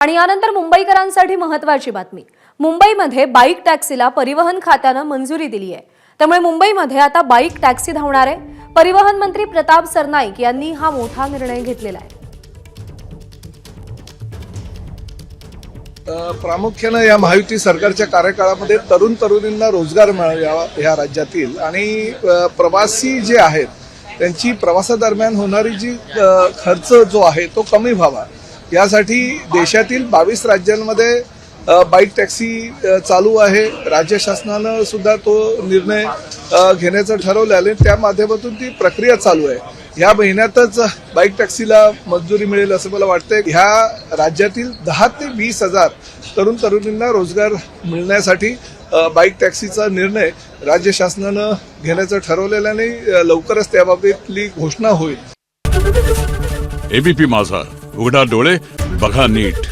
आणि यानंतर मुंबईकरांसाठी महत्त्वाची बातमी। मुंबईमध्ये बाईक टॅक्सीला परिवहन खात्याने मंजुरी दिली आहे। त्यामुळे मुंबईमध्ये आता बाईक टॅक्सी धावणार आहे। परिवहन मंत्री प्रताप सरनाईक यांनी हा मोठा निर्णय घेतलेला आहे। प्रामुख्याने या महायुती सरकारच्या कार्यकाळामध्ये तरुणींना रोजगार मिळावा या राज्यातील आणि प्रवासी जे आहेत त्यांची प्रवासादरम्यान होणारी जी खर्च जो आहे तो कमी व्हावा यासाठी देशातील 22 राज्यांमध्ये बाईक टॅक्सी चालू आहे। राज्य शासनाने सुद्धा तो निर्णय घेण्याचं ठरवलं आहे। त्या माध्यमातून ती प्रक्रिया चालू आहे। या महिन्यातच बाईक टॅक्सीला मंजुरी मिळेल असं मला वाटतंय। ह्या राज्यातील 10 ते 20 हजार तरुणींना रोजगार मिळण्यासाठी बाईक टॅक्सीचा निर्णय राज्य शासनाने घेण्याचं ठरवलेलं आहे आणि लवकरच त्याबाबतली घोषणा होईल। एबीपी माझा, उघडा डोळे बघा नीट।